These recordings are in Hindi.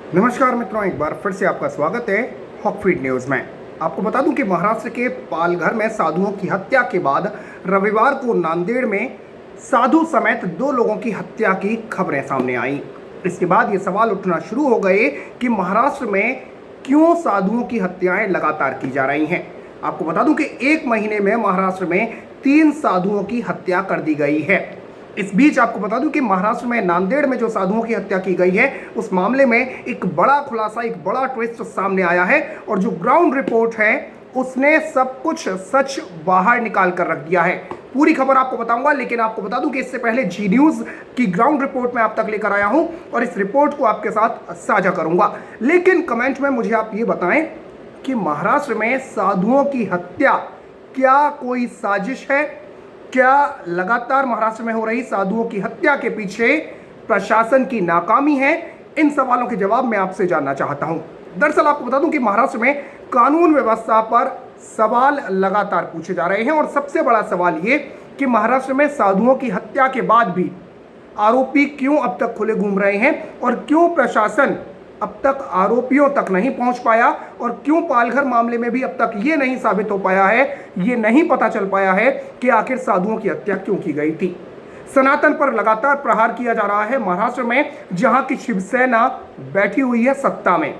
नमस्कार मित्रों, एक बार फिर से आपका स्वागत है हॉकफीड न्यूज़ में। आपको बता दूं कि महाराष्ट्र के पालघर में साधुओं की हत्या के बाद रविवार को नांदेड़ में साधु समेत 2 लोगों की हत्या की खबरें सामने आई। इसके बाद ये सवाल उठना शुरू हो गए कि महाराष्ट्र में क्यों साधुओं की हत्याएं लगातार की जा रही हैं। आपको बता दूं कि 1 महीने में महाराष्ट्र में 3 साधुओं की हत्या कर दी गई है। इस बीच आपको बता दूं कि महाराष्ट्र में नांदेड़ में जो साधुओं की हत्या की गई है, उस मामले में एक बड़ा खुलासा, एक बड़ा ट्विस्ट सामने आया है और जो ग्राउंड रिपोर्ट है उसने सब कुछ सच बाहर निकाल कर रख दिया है। पूरी खबर आपको बताऊंगा, लेकिन आपको बता दूं कि इससे पहले जी न्यूज़ की ग्राउंड रिपोर्ट मैं आप तक लेकर आया हूं और इस रिपोर्ट को आपके साथ साझा करूंगा। लेकिन कमेंट में मुझे आप ये बताएं कि महाराष्ट्र में साधुओं की हत्या क्या कोई साजिश है? क्या लगातार महाराष्ट्र में हो रही साधुओं की हत्या के पीछे प्रशासन की नाकामी है? इन सवालों के जवाब मैं आपसे जानना चाहता हूं। दरअसल आपको बता दूं कि महाराष्ट्र में कानून व्यवस्था पर सवाल लगातार पूछे जा रहे हैं और सबसे बड़ा सवाल ये कि महाराष्ट्र में साधुओं की हत्या के बाद भी आरोपी क्यों अब तक खुले घूम रहे हैं और क्यों प्रशासन अब तक आरोपियों तक नहीं पहुंच पाया और क्यों पालघर मामले में भी अब तक ये नहीं साबित हो पाया है, ये नहीं पता चल पाया है कि आखिर साधुओं की हत्या क्यों की गई थी। सनातन पर लगातार प्रहार किया जा रहा है महाराष्ट्र में, जहां की शिवसेना बैठी हुई है सत्ता में।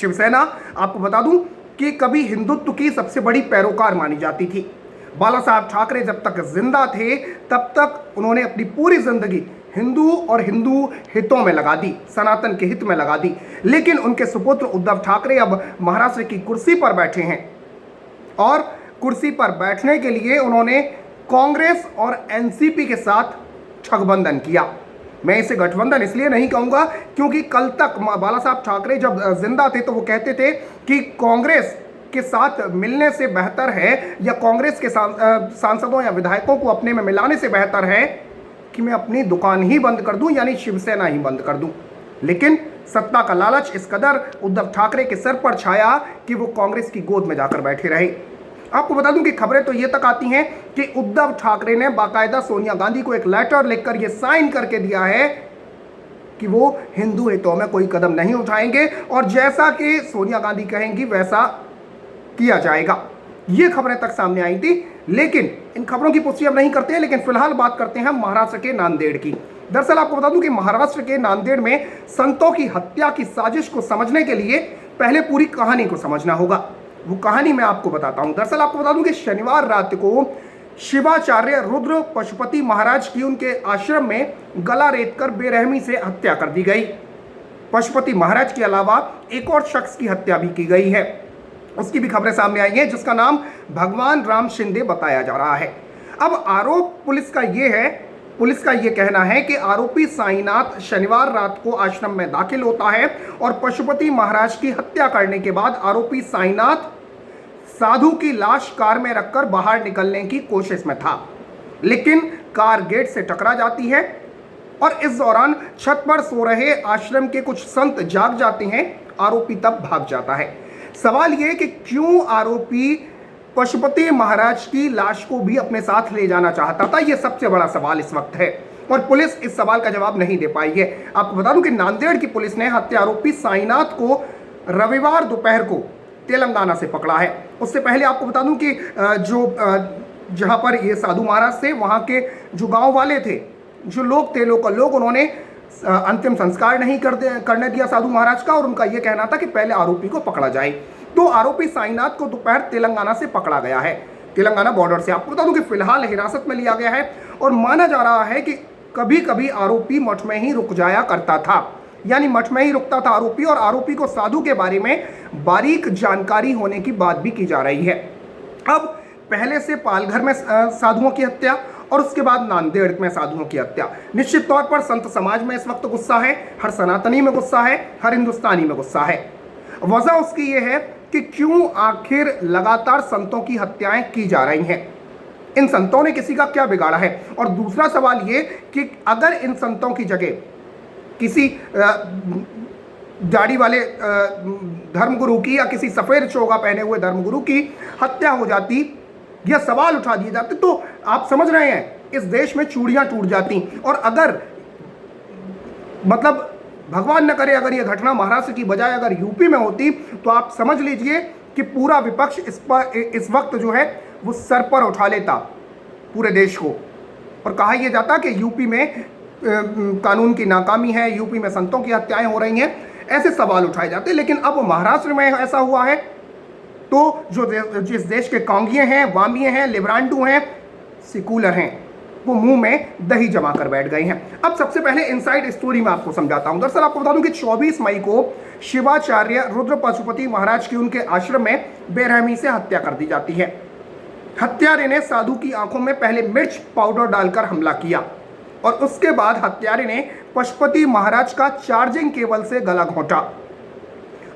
शिवसेना आपको बता दूं कि कभी हिंदुत्व की सबसे बड़ी पैरोकार मानी जाती थी। बाला साहब ठाकरे जब तक जिंदा थे तब तक उन्होंने अपनी पूरी जिंदगी हिंदू और हिंदू हितों में लगा दी, सनातन के हित में लगा दी। लेकिन उनके सुपुत्र उद्धव ठाकरे अब महाराष्ट्र की कुर्सी पर बैठे हैं और कुर्सी पर बैठने के लिए उन्होंने कांग्रेस और एनसीपी के साथ ठगबंधन किया। मैं इसे गठबंधन इसलिए नहीं कहूंगा क्योंकि कल तक बाला साहब ठाकरे जब जिंदा थे तो वो कहते थे कि कांग्रेस के साथ मिलने से बेहतर है या कांग्रेस के सांसदों या विधायकों को अपने में मिलाने से बेहतर है कि मैं अपनी दुकान ही बंद कर दूं, यानी शिवसेना ही बंद कर दूं। लेकिन सत्ता का लालच इस कदर उद्धव ठाकरे के सर पर छाया कि वो कांग्रेस की गोद में जाकर बैठे रहे। आपको बता दूं कि खबरें तो ये तक आती हैं कि उद्धव ठाकरे ने बाकायदा सोनिया गांधी को एक लेटर लिखकर ये साइन करके दिया है कि वो हिंदू हितों में कोई कदम नहीं उठाएंगे और जैसा कि सोनिया गांधी कहेंगी वैसा किया जाएगा। ये खबरें तक सामने आई थी, लेकिन इन खबरों की पुष्टि अब नहीं करते हैं। लेकिन फिलहाल बात करते हैं महाराष्ट्र के नांदेड़ की। दरअसल आपको बता दूं कि महाराष्ट्र के नांदेड़ में संतों की हत्या की साजिश को समझने के लिए पहले पूरी कहानी को समझना होगा। वो कहानी मैं आपको बताता हूं। दरअसल आपको बता दूं कि शनिवार रात को शिवाचार्य रुद्र पशुपति महाराज की उनके आश्रम में गला रेतकर बेरहमी से हत्या कर दी गई। पशुपति महाराज के अलावा एक और शख्स की हत्या भी की गई है, उसकी भी खबरें सामने आई हैं, जिसका नाम भगवान राम शिंदे बताया जा रहा है। अब आरोप पुलिस का ये कहना है कि आरोपी साईनाथ शनिवार रात को आश्रम में दाखिल होता है और पशुपति महाराज की हत्या करने के बाद आरोपी साईनाथ साधु की लाश कार में रखकर बाहर निकलने की कोशिश में था, लेकिन कार गेट से टकरा जाती है और इस दौरान छत पर सो रहे आश्रम के कुछ संत जाग जाते हैं। आरोपी तब भाग जाता है। सवाल यह कि क्यों आरोपी पशुपति महाराज की लाश को भी अपने साथ ले जाना चाहता था, यह सबसे बड़ा सवाल इस वक्त है और पुलिस इस सवाल का जवाब नहीं दे पाई है। आपको बता दूं कि नांदेड़ की पुलिस ने हत्या आरोपी साईनाथ को रविवार दोपहर को तेलंगाना से पकड़ा है। उससे पहले आपको बता दूं कि जहां पर ये साधु महाराज थे, वहां के जो गांव वाले थे, जो लोग थे, लोकल लोग, उन्होंने अंतिम संस्कार नहीं करने दिया साधु महाराज का और उनका यह कहना था कि पहले आरोपी को पकड़ा जाए। तो आरोपी साईनाथ को दोपहर तेलंगाना से पकड़ा गया है, तेलंगाना बॉर्डर से। आपको बता दूं कि फिलहाल हिरासत में लिया गया है और माना जा रहा है कि कभी कभी आरोपी मठ में ही रुक जाया करता था, यानी मठ में ही रुकता था आरोपी और आरोपी को साधु के बारे में बारीक जानकारी होने की बात भी की जा रही है। अब पहले से पालघर में साधुओं की हत्या और उसके बाद नांदेड़ में साधुओं की हत्या। निश्चित तौर पर संत समाज में इस वक्त गुस्सा है, हर सनातनी में गुस्सा है, हर हिंदुस्तानी में गुस्सा है। वजह उसकी यह है कि क्यों आखिर लगातार संतों की हत्याएं की जा रही हैं। इन संतों ने किसी का क्या बिगाड़ा है? और दूसरा सवाल ये कि अगर इन संतों की जगह किसी दाढ़ी वाले धर्मगुरु की या किसी सफेद चोगा पहने हुए धर्मगुरु की हत्या हो जाती या सवाल उठा दिए जाते तो आप समझ रहे हैं इस देश में चूड़ियां टूट जाती। और अगर मतलब भगवान न करे अगर ये घटना महाराष्ट्र की बजाय अगर यूपी में होती तो आप समझ लीजिए कि पूरा विपक्ष इस वक्त जो है वो सर पर उठा लेता पूरे देश को, और कहा यह जाता कि यूपी में कानून की नाकामी है, यूपी में संतों की हत्याएं हो रही हैं, ऐसे सवाल उठाए जाते। लेकिन अब महाराष्ट्र में ऐसा हुआ है तो जिस देश के कांगिये हैं, वामिये हैं, लिबरांडू हैं, सिकुलर हैं, वो मुंह में दही जमा कर बैठ गए हैं। अब सबसे पहले इनसाइड स्टोरी में आपको समझाता हूं। दरअसल आपको बता दूं कि 24 मई को शिवाचार्य रुद्र पशुपति महाराज की उनके आश्रम में बेरहमी से हत्या कर दी जाती है। हत्यारे ने साधु की आंखों में पहले मिर्च पाउडर डालकर हमला किया और उसके बाद हत्यारे ने पशुपति महाराज का चार्जिंग केबल से गला घोंटा।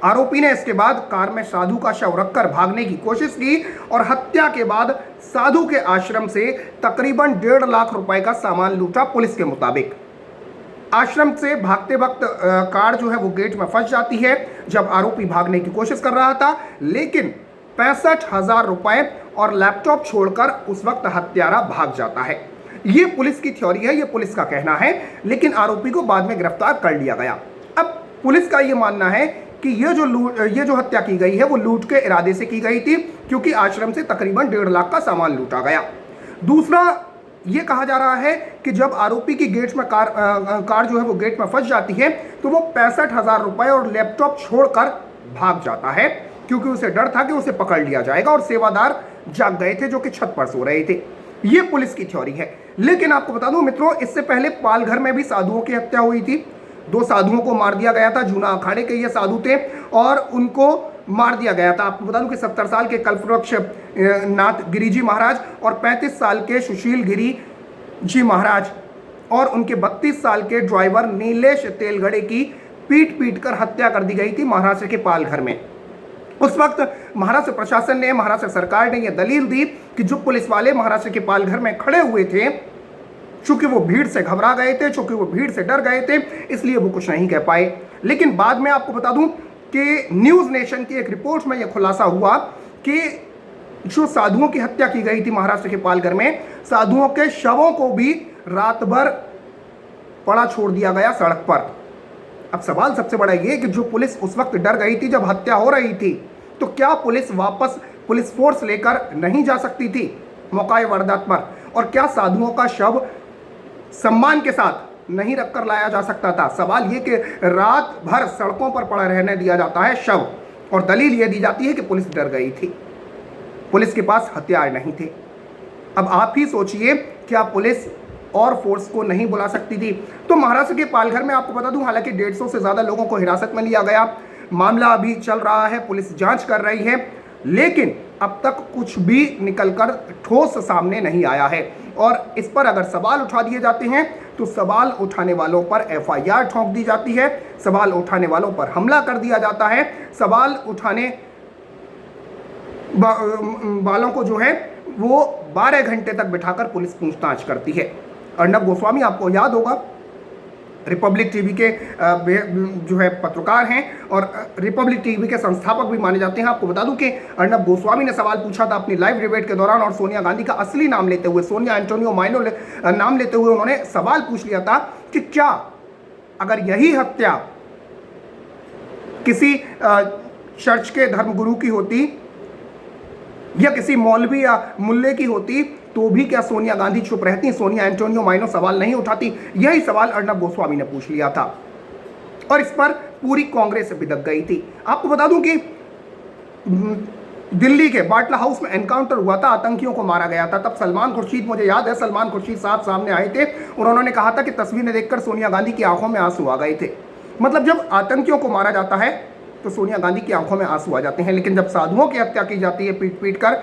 आरोपी ने इसके बाद कार में साधु का शव रखकर भागने की कोशिश की और हत्या के बाद साधु के आश्रम से तकरीबन 1.5 लाख रुपए का सामान लूटा। पुलिस के मुताबिक आश्रम से भागते वक्त कार जो है वो गेट में फंस जाती है जब आरोपी भागने की कोशिश कर रहा था, लेकिन 65,000 रुपए और लैपटॉप छोड़कर उस वक्त हत्यारा भाग जाता है। ये पुलिस की थ्योरी है, ये पुलिस का कहना है, लेकिन आरोपी को बाद में गिरफ्तार कर लिया गया। अब पुलिस का ये मानना है कि ये जो हत्या की गई है वो लूट के इरादे से की गई थी, क्योंकि आश्रम से तकरीबन 1.5 लाख का सामान लूटा गया। दूसरा ये कहा जा रहा है कि जब आरोपी की गेट में कार जो है वो गेट में फंस जाती है तो वो 65,000 रुपए और लैपटॉप छोड़कर भाग जाता है, क्योंकि उसे डर था कि उसे पकड़ लिया जाएगा और सेवादार जाग गए थे जो कि छत पर सो रहे थे। ये पुलिस की थ्योरी है। लेकिन आपको बता दूं मित्रों, इससे पहले पालघर में भी साधुओं की हत्या हुई थी। 2 साधुओं को मार दिया गया था। जूना अखाड़े के ये साधु थे और उनको मार दिया गया था। आपको बता दूं कि 70 साल के कल्पवृक्ष नाथ गिरी जी महाराज और 35 साल के सुशील गिरी जी महाराज और उनके 32 साल के ड्राइवर नीलेश तेलगड़े की पीट कर हत्या कर दी गई थी महाराष्ट्र के पालघर में। उस वक्त महाराष्ट्र प्रशासन ने, महाराष्ट्र सरकार ने यह दलील दी कि जो पुलिस वाले महाराष्ट्र के पालघर में खड़े हुए थे, चूंकि वो भीड़ से घबरा गए थे, चूंकि वो भीड़ से डर गए थे, इसलिए वो कुछ नहीं कह पाए। लेकिन बाद में आपको बता दूं कि न्यूज़ नेशन की एक रिपोर्ट में यह खुलासा हुआ कि जो साधुओं की हत्या की गई थी महाराष्ट्र के पालघर में, साधुओं के शवों को भी रात भर पड़ा छोड़ दिया गया सड़क पर। अब सवाल सबसे बड़ा ये कि जो पुलिस उस वक्त डर गई थी जब हत्या हो रही थी, तो क्या पुलिस वापस पुलिस फोर्स लेकर नहीं जा सकती थी मौका वारदात पर? और क्या साधुओं का शव सम्मान के साथ नहीं रखकर लाया जा सकता था? सवाल ये कि रात भर सड़कों पर पड़ा रहने दिया जाता है शव, और दलील ये दी जाती है कि पुलिस डर गई थी, पुलिस के पास हथियार नहीं थे। अब आप ही सोचिए, क्या पुलिस और फोर्स को नहीं बुला सकती थी? तो महाराष्ट्र के पालघर में आपको बता दूं, हालांकि 150 से ज़्यादा लोगों को हिरासत में लिया गया। मामला अभी चल रहा है, पुलिस जांच कर रही है, लेकिन अब तक कुछ भी निकलकर ठोस सामने नहीं आया है। और इस पर अगर सवाल उठा दिए जाते हैं तो सवाल उठाने वालों पर FIR ठोक दी जाती है, सवाल उठाने वालों पर हमला कर दिया जाता है, सवाल उठाने वालों को जो है वो 12 घंटे तक बिठाकर पुलिस पूछताछ करती है। अर्नब गोस्वामी आपको याद होगा, रिपब्लिक टीवी के जो है पत्रकार हैं और रिपब्लिक टीवी के संस्थापक भी माने जाते हैं। आपको बता दूं कि अर्नब गोस्वामी ने सवाल पूछा था अपनी लाइव डिबेट के दौरान, और सोनिया गांधी का असली नाम लेते हुए, सोनिया एंटोनियो माइनो नाम लेते हुए उन्होंने सवाल पूछ लिया था कि क्या अगर यही हत्या किसी चर्च के धर्मगुरु की होती या किसी मौलवी या मुल्ले की होती तो भी क्या सोनिया गांधी चुप रहती? सोनिया एंटोनियो माइनो सवाल नहीं उठाती? यही सवाल अर्नब गोस्वामी ने पूछ लिया था और इस पर पूरी कांग्रेस बिदक गई थी। आपको बता दूं कि दिल्ली के बाटला हाउस में एनकाउंटर हुआ था, आतंकियों को मारा गया था। तब सलमान खुर्शीद, मुझे याद है, सलमान खुर्शीद साहब सामने आए थे और उन्होंने कहा था कि तस्वीरें देखकर सोनिया गांधी की आंखों में आंसू आ गए थे। मतलब जब आतंकियों को मारा जाता है तो सोनिया गांधी की आंखों में आंसू आ जाते हैं, लेकिन जब साधुओं की हत्या की जाती है पीट कर,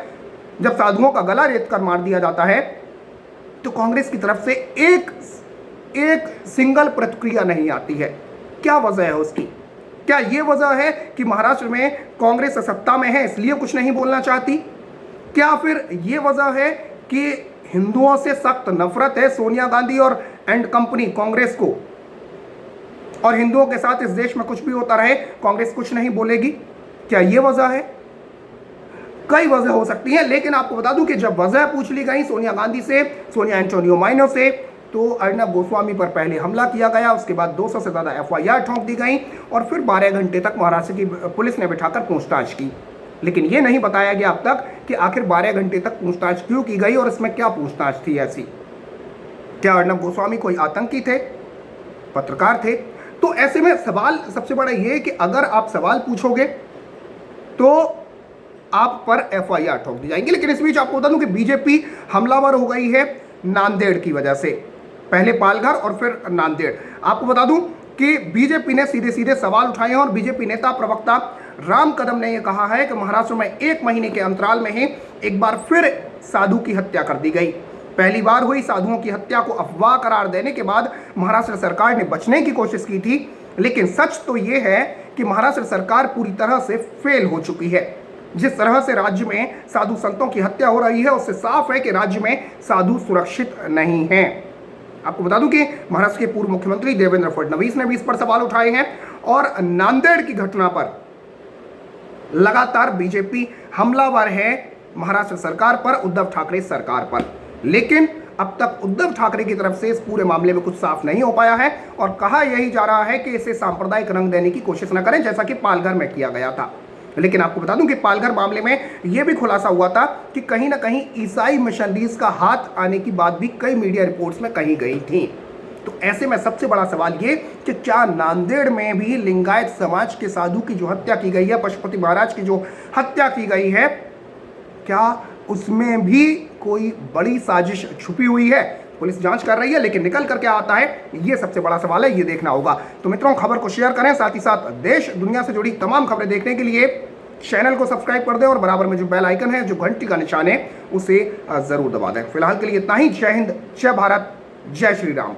जब साधुओं का गला रेत कर मार दिया जाता है, तो कांग्रेस की तरफ से एक सिंगल प्रतिक्रिया नहीं आती है। क्या वजह है उसकी? क्या ये वजह है कि महाराष्ट्र में कांग्रेस सत्ता में है इसलिए कुछ नहीं बोलना चाहती? क्या फिर ये वजह है कि हिंदुओं से सख्त नफरत है सोनिया गांधी और एंड कंपनी कांग्रेस को, और हिंदुओं के साथ इस देश में कुछ भी होता रहे कांग्रेस कुछ नहीं बोलेगी? क्या ये वजह है? कई वजह हो सकती है, लेकिन आपको बता दूं कि जब वजह पूछ ली गई सोनिया गांधी से, सोनिया एंटोनियो माइनो से, तो अर्नब गोस्वामी पर पहले हमला किया गया, उसके बाद 200 से ज़्यादा FIR ठोंक दी गई और फिर 12 घंटे तक महाराष्ट्र की पुलिस ने बिठाकर पूछताछ की। लेकिन ये नहीं बताया गया अब तक कि आखिर 12 घंटे तक पूछताछ क्यों की गई और इसमें क्या पूछताछ थी ऐसी। क्या अर्नब गोस्वामी कोई आतंकी थे, पत्रकार थे? तो ऐसे में सवाल सबसे बड़ा ये कि अगर आप सवाल पूछोगे तो आप पर FIR ठोक दी जाएंगी। लेकिन इस बीच आपको बता दूं कि बीजेपी हमलावर हो गई है नांदेड़ की वजह से, पहले पालघर और फिर नांदेड़। आपको बता दूं कि बीजेपी ने सीधे सीधे सवाल उठाए हैं और बीजेपी नेता प्रवक्ता राम कदम ने यह कहा है कि महाराष्ट्र में 1 महीने के अंतराल में ही एक बार फिर साधु की हत्या कर दी गई। पहली बार हुई साधुओं की हत्या को अफवाह करार देने के बाद महाराष्ट्र सरकार ने बचने की कोशिश की थी, लेकिन सच तो यह है कि महाराष्ट्र सरकार पूरी तरह से फेल हो चुकी है। जिस तरह से राज्य में साधु संतों की हत्या हो रही है उससे साफ है कि राज्य में साधु सुरक्षित नहीं हैं। आपको बता दूं कि महाराष्ट्र के पूर्व मुख्यमंत्री देवेंद्र फडणवीस ने भी इस पर सवाल उठाए हैं और नांदेड़ की घटना पर लगातार बीजेपी हमलावर है महाराष्ट्र सरकार पर, उद्धव ठाकरे सरकार पर। लेकिन अब तक उद्धव ठाकरे की तरफ से इस पूरे मामले में कुछ साफ नहीं हो पाया है और कहा यही जा रहा है कि इसे सांप्रदायिक रंग देने की कोशिश न करें, जैसा कि पालघर में किया गया था। लेकिन आपको बता दूं कि पालघर मामले में यह भी खुलासा हुआ था कि कहीं ना कहीं ईसाई मिशनरीज का हाथ आने की बात भी कई मीडिया रिपोर्ट्स में कही गई थी। तो ऐसे में सबसे बड़ा सवाल ये कि क्या नांदेड़ में भी लिंगायत समाज के साधु की जो हत्या की गई है, पशुपति महाराज की जो हत्या की गई है, क्या उसमें भी कोई बड़ी साजिश छुपी हुई है? पुलिस जांच कर रही है, लेकिन निकल कर क्या आता है ये सबसे बड़ा सवाल है, ये देखना होगा। तो मित्रों, खबर को शेयर करें, साथ ही साथ देश दुनिया से जुड़ी तमाम खबरें देखने के लिए चैनल को सब्सक्राइब कर दें और बराबर में जो बेल आइकन है, जो घंटी का निशान है, उसे जरूर दबा दें। फिलहाल के लिए इतना ही। जय हिंद, जय भारत, जय श्री राम।